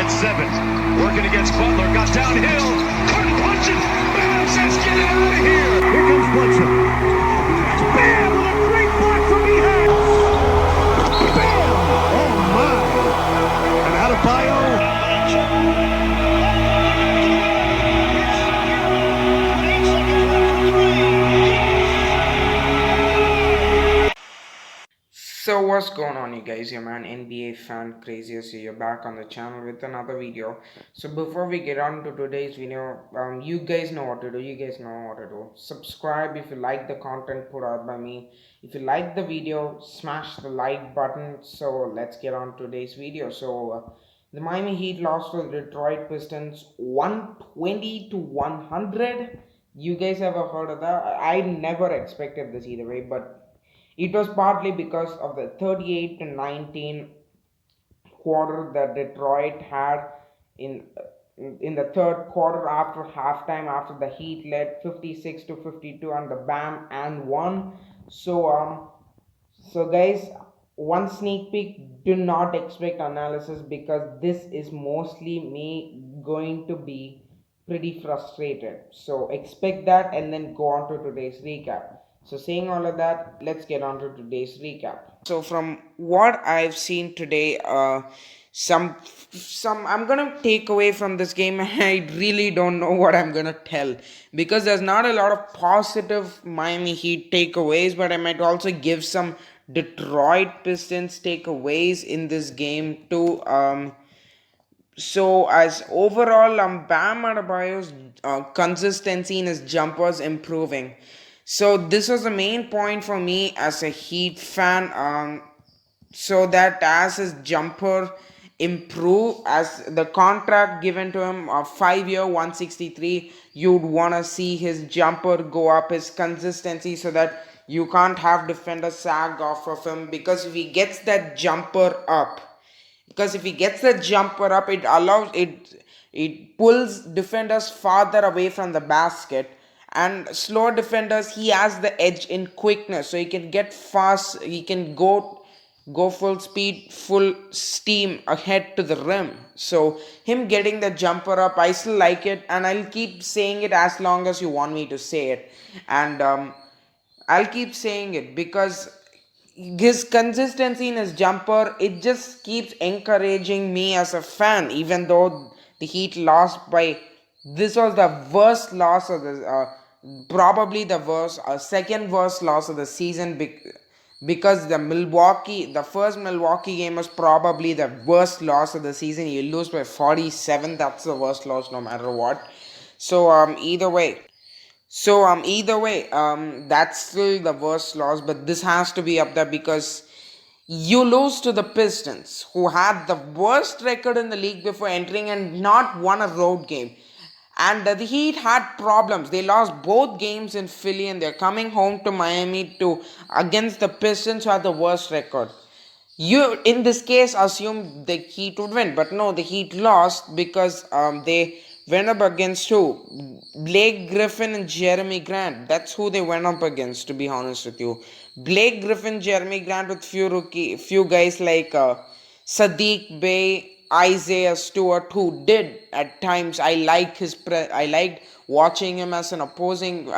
at 7. Working against Butler. Got downhill. Couldn't punch it. Bam says, get it out of here. Here comes Bledsoe. Bam with a great block from behind. Bam. Oh, my. And out of bio. So what's going on, you guys? Your man NBA fan craziest here. You're back on the channel with another video. So before we get on to today's video, you guys know what to do. Subscribe if you like the content put out by me. If you like the video, smash the like button. So let's get on to today's video. The Miami Heat lost to the Detroit Pistons 120-100. You guys ever heard of that? I never expected this either way, but it was partly because of the 38-19 quarter that Detroit had in the third quarter after halftime, after the Heat led 56-52 on the Bam and won. So guys, one sneak peek, do not expect analysis because this is mostly me going to be pretty frustrated. So expect that and then go on to today's recap. So saying all of that, let's get on to today's recap. So from what I've seen today, some I'm gonna take away from this game. I really don't know what I'm gonna tell because there's not a lot of positive Miami Heat takeaways, but I might also give some Detroit Pistons takeaways in this game too. So as overall, Bam Adebayo's consistency in his jumpers improving. So this was the main point for me as a Heat fan. So that as his jumper improve, as the contract given to him of 5-year 163, you'd want to see his jumper go up, his consistency, so that you can't have defenders sag off of him, because if he gets that jumper up, it pulls defenders farther away from the basket, and slower defenders, he has the edge in quickness, so he can get fast, he can go full speed, full steam ahead to the rim. So him getting the jumper up, I still like it, and I'll keep saying it as long as you want me to say it. And I'll keep saying it because his consistency in his jumper, it just keeps encouraging me as a fan. Even though the Heat lost by, this was the worst loss of the probably the worst, second worst loss of the season, because the first Milwaukee game was probably the worst loss of the season. You lose by 47, that's the worst loss no matter what. So either way, that's still the worst loss, but this has to be up there because you lose to the Pistons, who had the worst record in the league before entering and not won a road game. And the Heat had problems. They lost both games in Philly, and they're coming home to Miami against the Pistons, who had the worst record. You, in this case, assume the Heat would win, but no, the Heat lost because they went up against who? Blake Griffin and Jeremy Grant. That's who they went up against, to be honest with you. Blake Griffin, Jeremy Grant with few guys like Sadiq Bey, Isaiah Stewart, who did at times. I liked watching him as an opposing.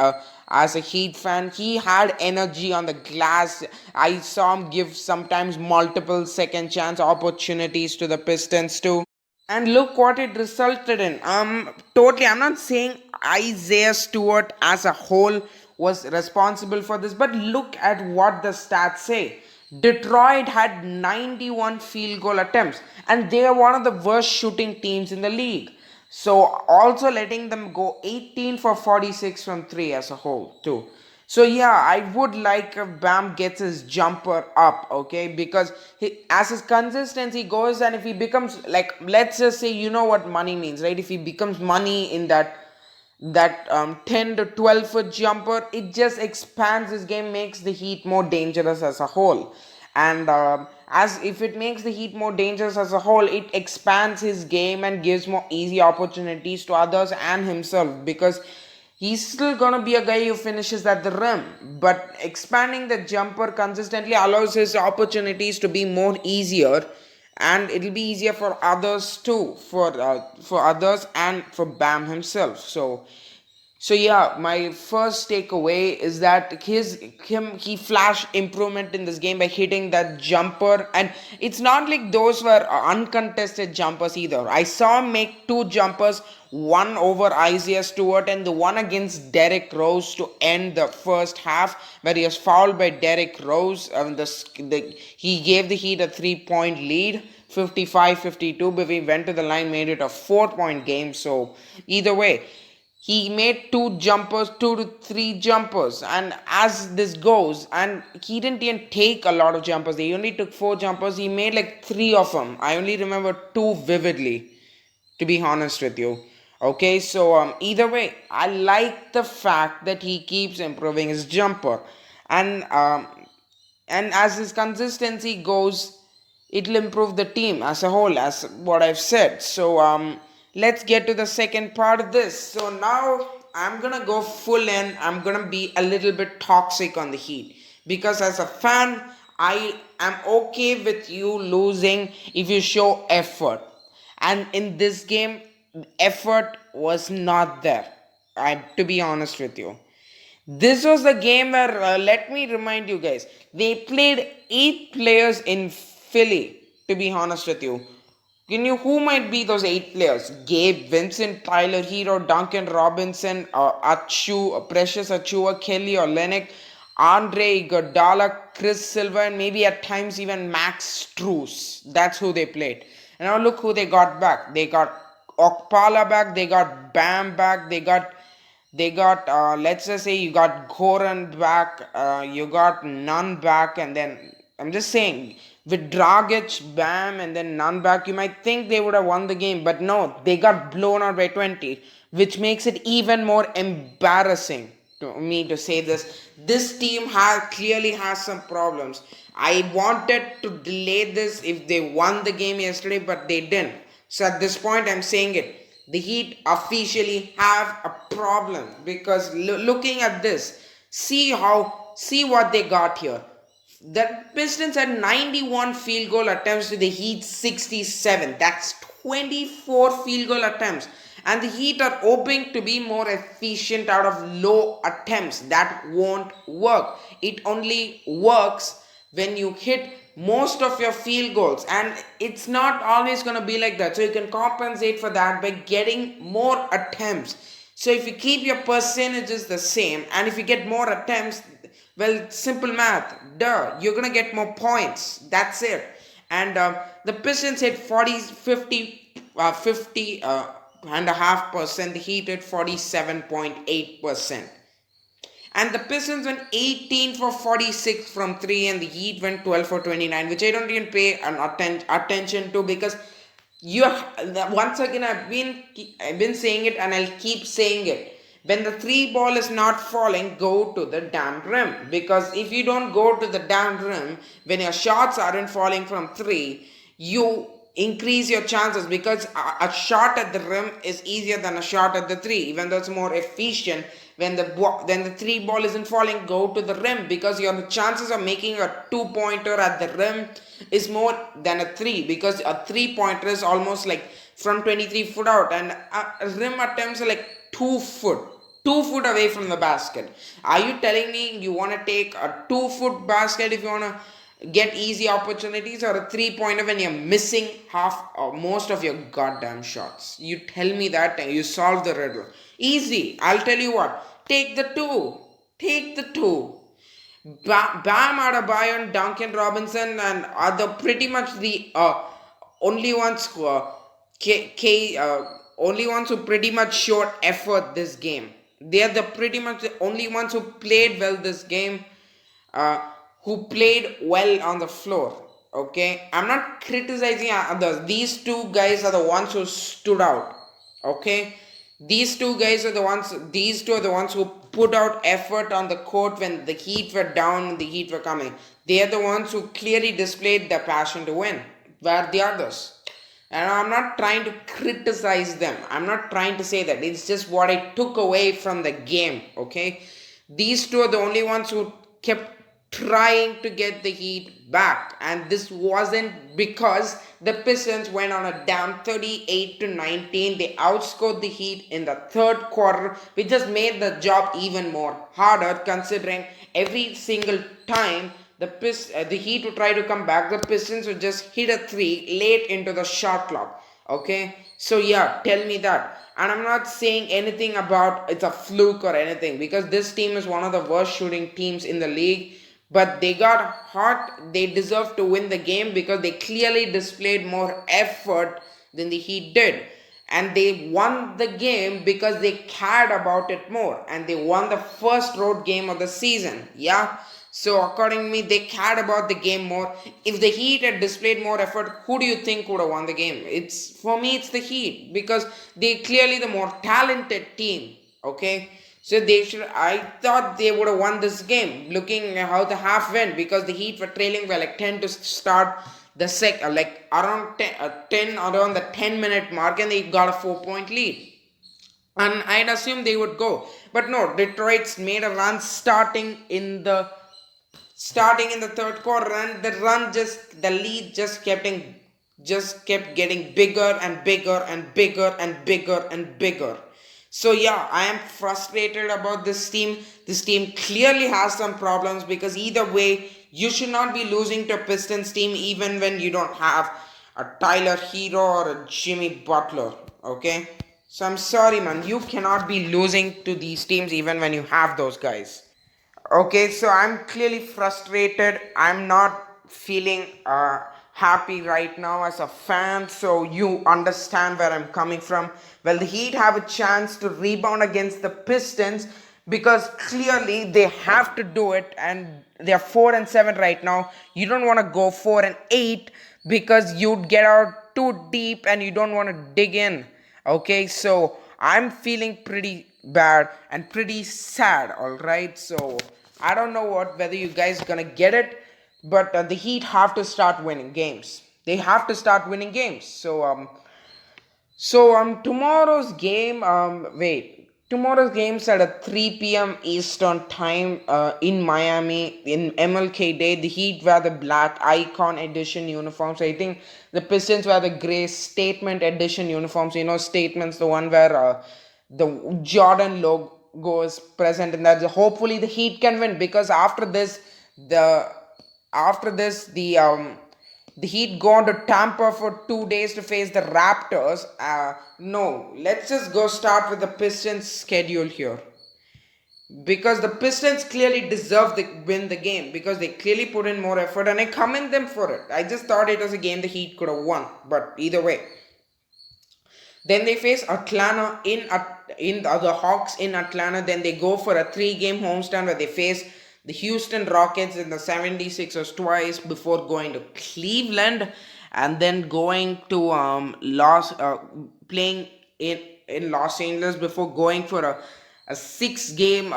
As a Heat fan, he had energy on the glass. I saw him give sometimes multiple second chance opportunities to the Pistons too. And look what it resulted in. I'm not saying Isaiah Stewart as a whole was responsible for this, but look at what the stats say. Detroit had 91 field goal attempts, and they are one of the worst shooting teams in the league. So also letting them go 18 for 46 from 3 as a whole too. So yeah, I would like if Bam gets his jumper up, okay? Because as his consistency goes, and if he becomes, like, let's just say, you know what money means, right? If he becomes money in that 10 to 12 foot jumper, it just expands his game, makes the Heat more dangerous as a whole. And as if it makes the Heat more dangerous as a whole, it expands his game and gives more easy opportunities to others and himself, because he's still gonna be a guy who finishes at the rim, but expanding the jumper consistently allows his opportunities to be more easier, and it'll be easier for others too, for others and for Bam himself. So yeah, my first takeaway is that he flashed improvement in this game by hitting that jumper, and it's not like those were uncontested jumpers either. I saw him make two jumpers, one over Isaiah Stewart and the one against Derrick Rose to end the first half, where he was fouled by Derrick Rose. He gave the Heat a 3-point lead, 55-52, but we went to the line, made it a 4-point game. So either way, he made two to three jumpers, and as this goes, and he didn't even take a lot of jumpers, he only took four jumpers, he made like three of them. I only remember two vividly, to be honest with you. Okay, so either way, I like the fact that he keeps improving his jumper, and as his consistency goes, it'll improve the team as a whole, as what I've said. So let's get to the second part of this. So now I'm gonna go full in. I'm gonna be a little bit toxic on the Heat, because as a fan, I am okay with you losing if you show effort. And in this game, effort was not there. To be honest with you, this was the game where, let me remind you guys, they played 8 players in Philly, to be honest with you. Who might be those 8 players? Gabe Vincent, Tyler Hero, Duncan Robinson, Precious Achua, Kelly Olynyk, Andre Iguodala, Chris Silver, and maybe at times even Max Strus. That's who they played. And now look who they got back. They got Okpala back, they got Bam back, they got let's just say you got Goran back, you got Nunn back, and then I'm just saying, with Dragic, Bam, and then Nunn back, you might think they would have won the game, but no, they got blown out by 20, which makes it even more embarrassing to me to say this. This team clearly has some problems. I wanted to delay this if they won the game yesterday, but they didn't. So at this point, I'm saying it. The Heat officially have a problem, because looking at this, see what they got here. The Pistons had 91 field goal attempts to the Heat 67. That's 24 field goal attempts. And the Heat are hoping to be more efficient out of low attempts. That won't work. It only works when you hit most of your field goals, and it's not always going to be like that. So you can compensate for that by getting more attempts. So if you keep your percentages the same, and if you get more attempts, well, simple math, you're going to get more points. That's it. And the Pistons hit 50 and a half percent. The Heat hit 47.8%. And the Pistons went 18 for 46 from 3, and the Heat went 12 for 29, which I don't even pay attention to, because once again, I've been saying it, and I'll keep saying it. When the 3 ball is not falling, go to the damn rim. Because if you don't go to the damn rim, when your shots aren't falling from 3, you increase your chances, because a shot at the rim is easier than a shot at the 3, even though it's more efficient. When the 3 ball isn't falling, go to the rim, because your chances of making a 2-pointer at the rim is more than a 3, because a 3-pointer is almost like from 23 foot out, and a rim attempts are like 2 foot away from the basket. Are you telling me you want to take a 2-foot basket if you want to get easy opportunities, or a 3-pointer when you're missing half or most of your goddamn shots? You tell me that and you solve the riddle. Easy. I'll tell you what. Take the 2. Bam Adebayo, Duncan Robinson, and are the pretty much the only ones who only ones who pretty much showed effort this game. They are pretty much the only ones who played well this game, who played well on the floor. Okay, I'm not criticizing others. These 2 guys are the ones who stood out. Okay, these 2 guys are the ones. These 2 are the ones who put out effort on the court when the Heat were down and the Heat were coming. They are the ones who clearly displayed their passion to win. Where the others? And I'm not trying to criticize them. I'm not trying to say that. It's just what I took away from the game. Okay, these 2 are the only ones who kept trying to get the Heat back, and this wasn't because the Pistons went on a down 38-19. They outscored the Heat in the third quarter, which just made the job even more harder, considering every single time the Heat would try to come back, the Pistons would just hit a three late into the shot clock. Okay, so yeah, tell me that. And I'm not saying anything about it's a fluke or anything, because this team is one of the worst shooting teams in the league. But they got hot. They deserve to win the game because they clearly displayed more effort than the Heat did. And they won the game because they cared about it more. And they won the first road game of the season. Yeah. So according to me, they cared about the game more. If the Heat had displayed more effort, who do you think would have won the game? For me, it's the Heat, because they clearly the more talented team. Okay. So I thought they would have won this game, looking at how the half went, because the Heat were trailing by like 10 to start the like around 10 around the 10-minute mark, and they got a 4-point lead. And I'd assume they would go. But no, Detroit's made a run starting in the third quarter, and the lead just kept getting bigger and bigger and bigger and bigger and bigger. So yeah, I am frustrated about this team. This team clearly has some problems, because either way, you should not be losing to a Pistons team even when you don't have a Tyler Hero or a Jimmy Butler. Okay? So I'm sorry, man. You cannot be losing to these teams even when you have those guys. Okay, so I'm clearly frustrated. I'm not feeling happy right now as a fan, so you understand where I'm coming from. Well, the Heat have a chance to rebound against the Pistons, because clearly they have to do it, and they're 4-7 right now. You don't want to go 4-8, because you'd get out too deep and you don't want to dig in. Okay, so I'm feeling pretty bad and pretty sad. All right, so I don't know whether you guys gonna get it, but the Heat have to start winning games. They have to start winning games. Tomorrow's game. Tomorrow's game's at a 3 p.m. Eastern time in Miami in MLK Day. The Heat wear the black Icon Edition uniforms. I think the Pistons wear the gray Statement Edition uniforms. You know, Statement's the one where the Jordan logo is present in that. Hopefully, the Heat can win, because after this, the Heat go on to Tampa for 2 days to face the Raptors. No, let's just go start with the Pistons schedule here. Because the Pistons clearly deserve to win the game, because they clearly put in more effort, and I commend them for it. I just thought it was a game the Heat could have won, but either way. Then they face Atlanta in the Hawks in Atlanta. Then they go for a 3-game homestand where they face the Houston Rockets and the 76ers twice, before going to Cleveland, and then going to playing in Los Angeles, before going for a 5-game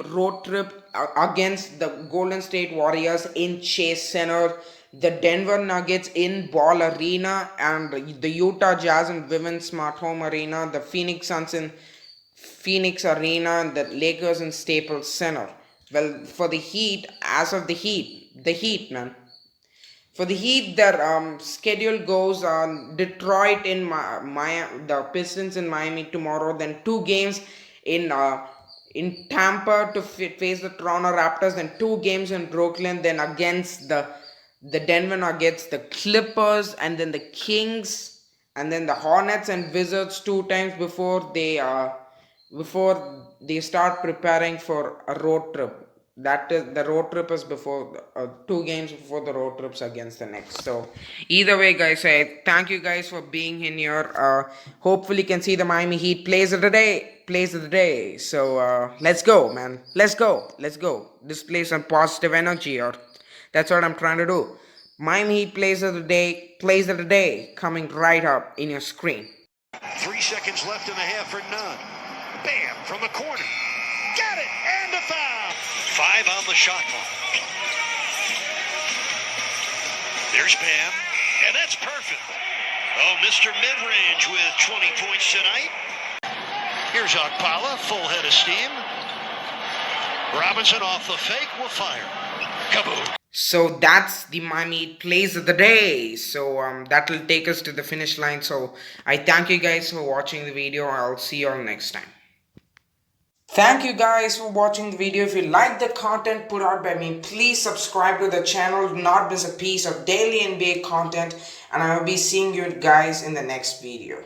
road trip against the Golden State Warriors in Chase Center, the Denver Nuggets in Ball Arena, and the Utah Jazz in Vivint Smart Home Arena, the Phoenix Suns in Phoenix Arena, and the Lakers in Staples Center. Well, for the Heat, man. For the Heat, their schedule goes on Detroit in the Pistons in Miami tomorrow, then 2 games in Tampa to face the Toronto Raptors, then 2 games in Brooklyn, then against the Denver Nuggets, the Clippers, and then the Kings, and then the Hornets and Wizards 2 times before they start preparing for a road trip. That is, the road trip is before 2 games before the road trips against the Knicks. So either way, guys, I thank you guys for being in here. Hopefully, you can see the Miami Heat plays of the day. So let's go, man. Let's go. Display some positive energy, or that's what I'm trying to do. Miami Heat plays of the day, coming right up in your screen. 3 seconds left in the half for none. Bam, from the corner. Got it, and a foul. 5 on the shot clock. There's Bam, and that's perfect. Oh, Mr. Midrange with 20 points tonight. Here's Okpala, full head of steam. Robinson off the fake will fire. Kaboom. So that's the Miami plays of the day. So that will take us to the finish line. So I thank you guys for watching the video. I'll see you all next time. Thank you guys for watching the video. If you like the content put out by me, please subscribe to the channel. Do not miss a piece of daily NBA content. And I will be seeing you guys in the next video.